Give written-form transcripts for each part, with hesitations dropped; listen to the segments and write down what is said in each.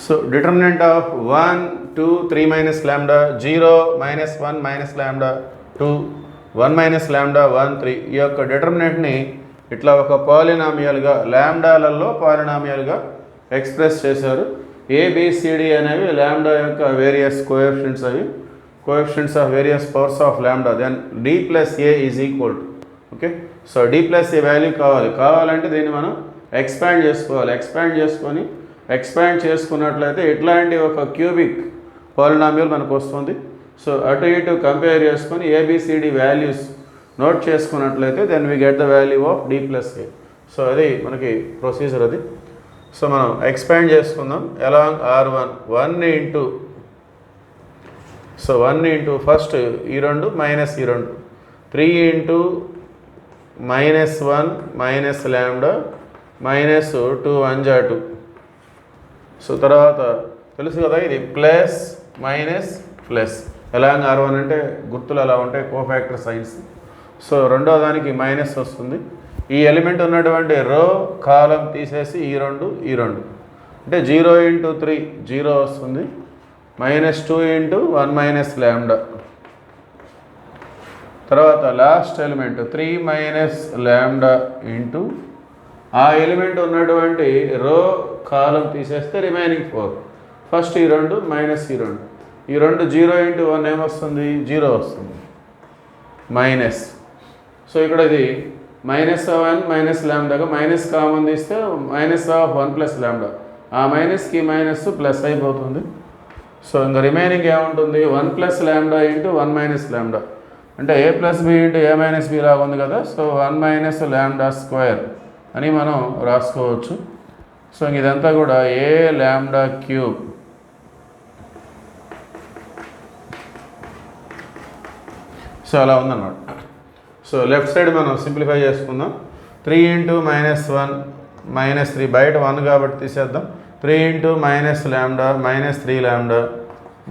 So determinant of 1, 2, 3 minus lambda, 0, minus 1, minus lambda, 2, 1 minus lambda, 1, 3 ఈ యొక్క డిటర్మినెంట్ని ఇట్లా ఒక పాలినామియల్గా ల్యాండాలలో పాలినామియల్గా ఎక్స్ప్రెస్ చేశారు. ఏబిసిడి అనేవి ల్యాండా యొక్క వేరియస్ కోఎఫిషియంట్స్, అవి coefficients of various powers of lambda. Then D plus A is equal to, okay. So D plus A value కావాలంటే దీన్ని మనం ఎక్స్పాండ్ చేసుకోవాలి. ఎక్స్పాండ్ చేసుకున్నట్లయితే ఇట్లాంటి ఒక క్యూబిక్ పాలినామియల్ మనకు వస్తుంది. సో అటు ఇటు కంపేర్ చేసుకొని ఏబిసిడి వాల్యూస్ నోట్ చేసుకున్నట్లయితే then we get the value of D plus A. So అది మనకి ప్రొసీజర్ అది. సో మనం ఎక్స్పాండ్ చేసుకుందాం. Along R1 1 into, so 1 into first ఈ రెండు మైనస్ ఈ రెండు, 3 ఇంటూ -1 మైనస్ ల్యాండా మైనస్ 2 1 జా 2. సో తర్వాత తెలుసు కదా ఇది plus minus plus. Along R1 అంటే గుర్తులు అలా ఉంటాయి, కోఫాక్టర్ సైన్స్. సో రెండో దానికి మైనస్ వస్తుంది. ఈ ఎలిమెంట్ ఉన్నటువంటి రో కాలం తీసేసి ఈ రెండు అంటే 0 ఇంటూ 3 0 వస్తుంది, -2 ఇంటూ 1 మైనస్ ల్యాండా. తర్వాత last element 3 minus lambda into ఆ ఎలిమెంట్ ఉన్నటువంటి రో కాలం తీసేస్తే రిమైనింగ్ 4. ఫస్ట్ ఈ రెండు మైనస్ ఈ రెండు 0 ఇంటూ 1 ఏమొస్తుంది 0 వస్తుంది మైనస్. సో ఇక్కడ ఇది -1 మైనస్ ల్యాండాగా మైనస్ కామన్ తీస్తే -1 ప్లస్ ల్యాండా, ఆ మైనస్కి మైనస్ ప్లస్ అయిపోతుంది. సో ఇంకా రిమైనింగ్ ఏముంటుంది 1 ప్లస్ ల్యాండా ఇంటూ 1 మైనస్ ల్యాండా, అంటే ఏ ప్లస్ బి ఇంటూ ఏ మైనస్ బి లాగా ఉంది కదా. సో 1 మైనస్ ల్యాండా స్క్వేర్ అని మనం రాసుకోవచ్చు. సో ఇదంతా కూడా ఏ ల్యాండా క్యూబ్ సో అలా ఉందన్నమాట. సో లెఫ్ట్ సైడ్ మనం సింప్లిఫై చేసుకుందాం. 3 ఇంటూ -1 -3 బయట 1 కాబట్టి తీసేద్దాం. 3 ఇంటూ మైనస్ ల్యాండా -3 ల్యాండా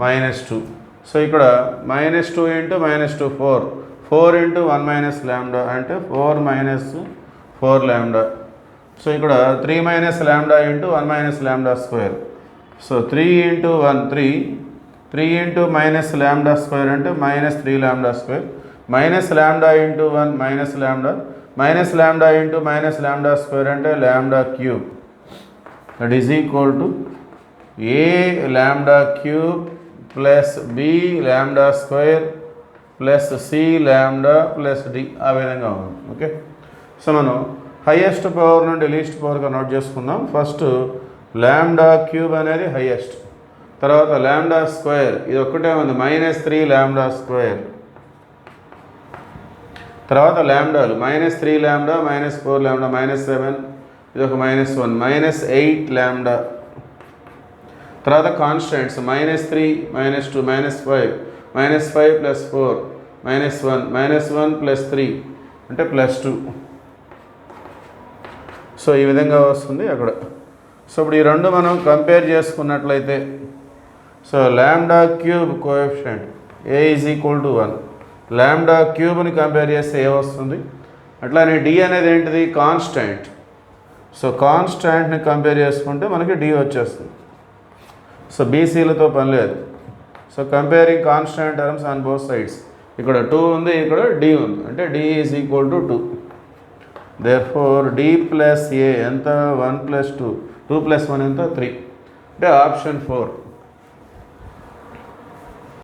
-2. సో ఇక్కడ -2 ఇంటూ -2 4 ఇంటూ 1 మైనస్ ల్యాండా అంటే 4 మైనస్ 4 ల్యాండా. సో ఇక్కడ 3 minus lambda into 1 minus lambda square. So 3 into 1 3 into minus lambda square అంటే -3 lambda square, minus lambda into 1 minus lambda into minus lambda square అంటే lambda cube. That is equal to A lambda cube plus B lambda square plus C lambda plus D, ఆ విధంగా ఉంది. Okay. So మనం highest power నుండి least పవర్గా note చేసుకుందాం. First lambda cube అనేది highest, తర్వాత ల్యాండా స్క్వేర్ ఇది ఒక్కటే ఉంది -3 ల్యాండా స్క్వేర్, తర్వాత ల్యాండాలు -3 ల్యాండా -4 ల్యాండా -7 ఇది ఒక -1 -8 ల్యాండా. తర్వాత కాన్స్టెంట్స్ -3 -2 -5 ప్లస్ 4 -1 ప్లస్ 3 అంటే +2. సో ఈ విధంగా వస్తుంది అక్కడ. సో ఇప్పుడు ఈ రెండు మనం కంపేర్ చేసుకున్నట్లయితే సో ల్యాండా cube coefficient A is equal to 1, ల్యాండా క్యూబ్ని కంపేర్ చేస్తే ఏ వస్తుంది. అట్లానే డి అనేది ఏంటిది కాన్స్టెంట్. సో కాన్స్టెంట్ని కంపేర్ చేసుకుంటే మనకి డి వచ్చేస్తుంది. సో బీసీలతో పని లేదు. So comparing constant terms on both sides. ఇక్కడ 2 ఉంది, ఇక్కడ డి ఉంది, అంటే D is equal to 2. Therefore D plus A ఎంత 1 ప్లస్ 2 2 ప్లస్ 1 ఎంత 3, అంటే ఆప్షన్ 4.